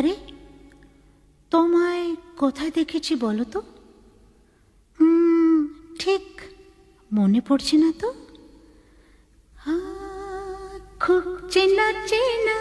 আরে, তোমায় কোথায় দেখেছি বলো তো? ঠিক মনে পড়ছে না তো। খুব চেনা চেনা